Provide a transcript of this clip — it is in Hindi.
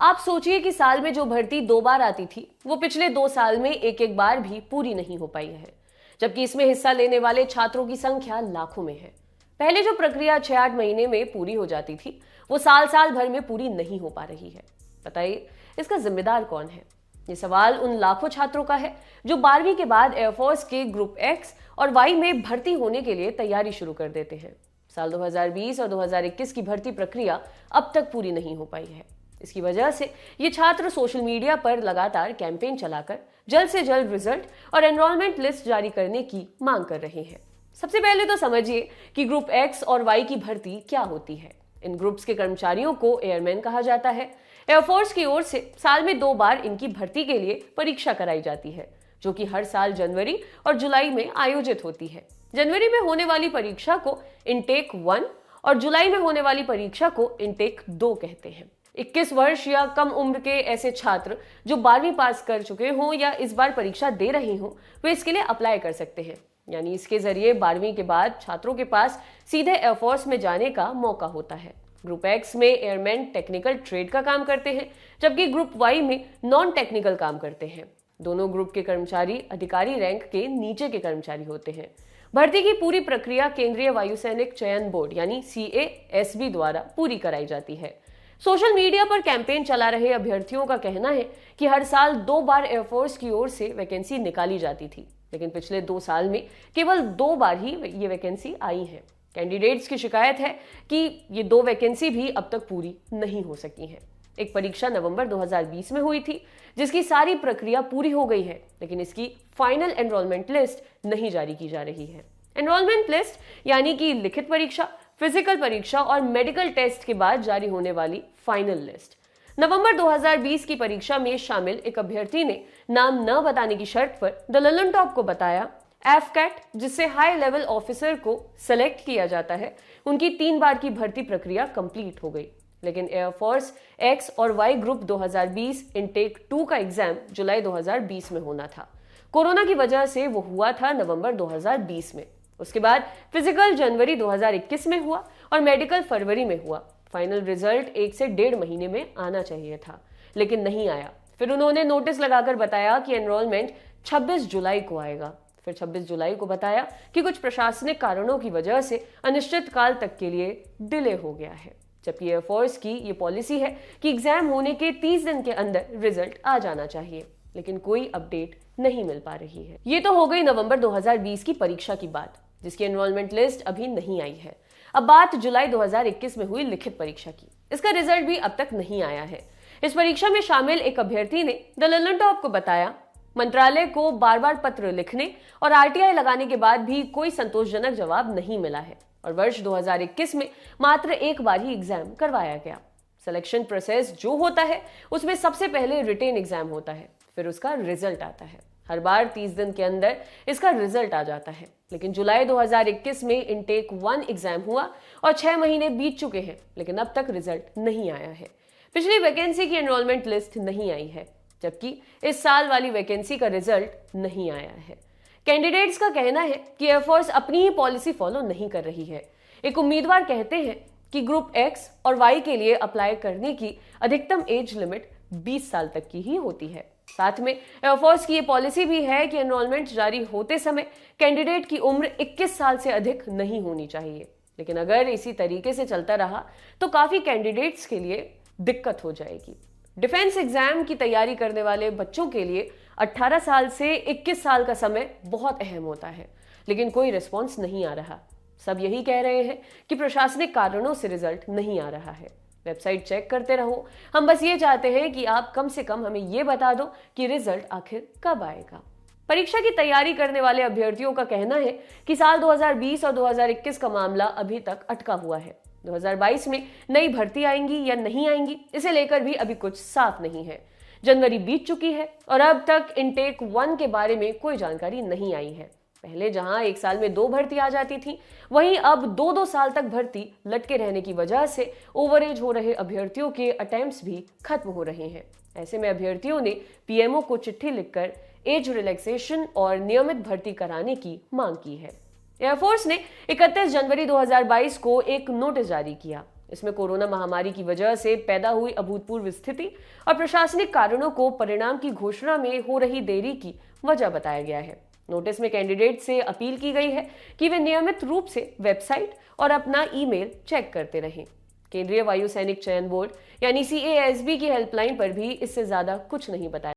आप सोचिए कि साल में जो भर्ती 2 बार आती थी वो पिछले 2 साल में एक एक बार भी पूरी नहीं हो पाई है, जबकि इसमें हिस्सा लेने वाले छात्रों की संख्या लाखों में है। पहले जो प्रक्रिया 6-8 महीने में पूरी हो जाती थी वो साल साल भर में पूरी नहीं हो पा रही है। बताइए, इसका जिम्मेदार कौन है? ये सवाल उन लाखों छात्रों का है जो 12वीं के बाद एयरफोर्स के ग्रुप एक्स और वाई में भर्ती होने के लिए तैयारी शुरू कर देते हैं। साल 2020 और 2021 की भर्ती प्रक्रिया अब तक पूरी नहीं हो पाई है। इसकी वजह से ये छात्र सोशल मीडिया पर लगातार कैंपेन चलाकर जल्द से जल्द रिजल्ट और एनरोलमेंट लिस्ट जारी करने की मांग कर रहे हैं। सबसे पहले तो समझिए कि ग्रुप एक्स और वाई की भर्ती क्या होती है। इन ग्रुप्स के कर्मचारियों को एयरमैन कहा जाता है। एयरफोर्स की ओर से साल में 2 बार इनकी भर्ती के लिए परीक्षा कराई जाती है, जो कि हर साल जनवरी और जुलाई में आयोजित होती है। जनवरी में होने वाली परीक्षा को इनटेक 1 और जुलाई में होने वाली परीक्षा को इनटेक 2 कहते हैं। 21 वर्ष या कम उम्र के ऐसे छात्र जो 12वीं पास कर चुके हों या इस बार परीक्षा दे रहे हों, वे इसके लिए अप्लाई कर सकते हैं। यानी इसके जरिए 12वीं के बाद छात्रों के पास सीधे एयरफोर्स में जाने का मौका होता है। ग्रुप एक्स में एयरमैन टेक्निकल ट्रेड का काम करते हैं, जबकि ग्रुप वाई में नॉन टेक्निकल काम करते हैं। दोनों ग्रुप के कर्मचारी अधिकारी रैंक के नीचे के कर्मचारी होते हैं। भर्ती की पूरी प्रक्रिया केंद्रीय वायुसैनिक चयन बोर्ड यानी CASB द्वारा पूरी कराई जाती है। सोशल मीडिया पर कैंपेन चला रहे अभ्यर्थियों का कहना है कि हर साल 2 बार एयरफोर्स की ओर से वैकेंसी निकाली जाती थी, लेकिन पिछले 2 साल में केवल 2 बार ही ये वैकेंसी आई है। कैंडिडेट्स की शिकायत है कि ये 2 वैकेंसी भी अब तक पूरी नहीं हो सकी हैं। एक परीक्षा नवंबर 2020 में हुई थी, जिसकी सारी प्रक्रिया पूरी हो गई है, लेकिन इसकी फाइनल एनरोलमेंट लिस्ट नहीं जारी की जा रही है। एनरोलमेंट लिस्ट यानी कि लिखित परीक्षा, फिजिकल परीक्षा और मेडिकल टेस्ट के बाद जारी होने वाली फाइनल लिस्ट। नवंबर 2020 की परीक्षा में शामिल एक अभ्यर्थी ने नाम न बताने की शर्त पर द ललन टॉप को बताया एफकैट, जिससे हाई लेवल ऑफिसर को सेलेक्ट किया जाता है, उनकी 3 बार की भर्ती प्रक्रिया कंप्लीट हो गई। लेकिन एयरफोर्स एक्स और वाई ग्रुप 2020 इनटेक 2 का एग्जाम जुलाई 2020 में होना था। कोरोना की वजह से वो हुआ था नवंबर 2020 में। उसके बाद फिजिकल जनवरी 2021 में हुआ और मेडिकल फरवरी में हुआ। फाइनल रिजल्ट 1 से 1.5 महीने में आना चाहिए था, लेकिन नहीं आया। फिर उन्होंने नोटिस लगाकर बताया कि एनरोलमेंट 26 जुलाई को आएगा। फिर 26 जुलाई को बताया कि कुछ प्रशासनिक कारणों की वजह से अनिश्चित काल तक के लिए डिले हो गया है, जबकि एयरफोर्स की ये पॉलिसी है कि एग्जाम होने के 30 दिन के अंदर रिजल्ट आ जाना चाहिए, लेकिन कोई अपडेट नहीं मिल पा रही है। ये तो हो गई नवंबर 2020 की परीक्षा की बात, जिसकी एनरोलमेंट लिस्ट अभी नहीं आई है। अब बात जुलाई 2021 में हुई लिखित परीक्षा की। इसका रिजल्ट भी अब तक नहीं आया है। इस परीक्षा में शामिल एक अभ्यर्थी ने द ललन टॉप को बताया, मंत्रालय को बार बार पत्र लिखने और RTI लगाने के बाद भी कोई संतोषजनक जवाब नहीं मिला है और वर्ष 2021 में मात्र 1 बार ही एग्जाम करवाया गया। सिलेक्शन प्रोसेस जो होता है उसमें सबसे पहले रिटेन एग्जाम होता है, फिर उसका रिजल्ट आता है। हर बार 30 दिन के अंदर इसका रिजल्ट आ जाता है, लेकिन जुलाई 2021 में इनटेक 1 एग्जाम हुआ और 6 महीने बीत चुके हैं, लेकिन अब तक रिजल्ट नहीं आया है। पिछली वैकेंसी की एनरोलमेंट लिस्ट नहीं आई है, जबकि इस साल वाली वैकेंसी का रिजल्ट नहीं आया है। कैंडिडेट्स का कहना है कि एयरफोर्स अपनी ही पॉलिसी फॉलो नहीं कर रही है। एक उम्मीदवार कहते हैं कि ग्रुप एक्स और वाई के लिए अप्लाई करने की अधिकतम एज लिमिट 20 साल तक की ही होती है। साथ में एयरफोर्स की ये पॉलिसी भी है कि एनरोलमेंट जारी होते समय कैंडिडेट की उम्र 21 साल से अधिक नहीं होनी चाहिए। लेकिन अगर इसी तरीके से चलता रहा तो काफी कैंडिडेट्स के लिए दिक्कत हो जाएगी। डिफेंस एग्जाम की तैयारी करने वाले बच्चों के लिए 18 साल से 21 साल का समय बहुत अहम होता है, लेकिन कोई रिस्पॉन्स नहीं आ रहा। सब यही कह रहे हैं कि प्रशासनिक कारणों से रिजल्ट नहीं आ रहा है। वेबसाइट चेक करते रहो, हम बस ये चाहते हैं कि आप कम से कम हमें ये बता दो कि रिजल्ट आखिर कब आएगा। परीक्षा की तैयारी करने वाले अभ्यर्थियों का कहना है कि साल 2020 और 2021 का मामला अभी तक अटका हुआ है। 2022 में नई भर्ती आएंगी या नहीं आएंगी, इसे लेकर भी अभी कुछ साफ नहीं है। जनवरी बीत चुकी है और अब तक इनटेक 1 के बारे में कोई जानकारी नहीं आई है। पहले जहां 1 साल में 2 भर्ती आ जाती थी, वहीं अब 2-2 साल तक भर्ती लटके रहने की वजह से ओवरएज हो रहे अभ्यर्थियों के अटेम्प्ट्स भी खत्म हो रहे हैं। ऐसे में अभ्यर्थियों ने PMO को चिट्ठी लिखकर एज रिलैक्सेशन और नियमित भर्ती कराने की मांग की है। एयरफोर्स ने 31 जनवरी 2022 को एक नोटिस जारी किया। इसमें कोरोना महामारी की वजह से पैदा हुई अभूतपूर्व स्थिति और प्रशासनिक कारणों को परिणाम की घोषणा में हो रही देरी की वजह बताया गया है। नोटिस में कैंडिडेट से अपील की गई है कि वे नियमित रूप से वेबसाइट और अपना ईमेल चेक करते रहें। केंद्रीय वायु सैनिक चयन बोर्ड यानी CASB की हेल्पलाइन पर भी इससे ज्यादा कुछ नहीं बताया।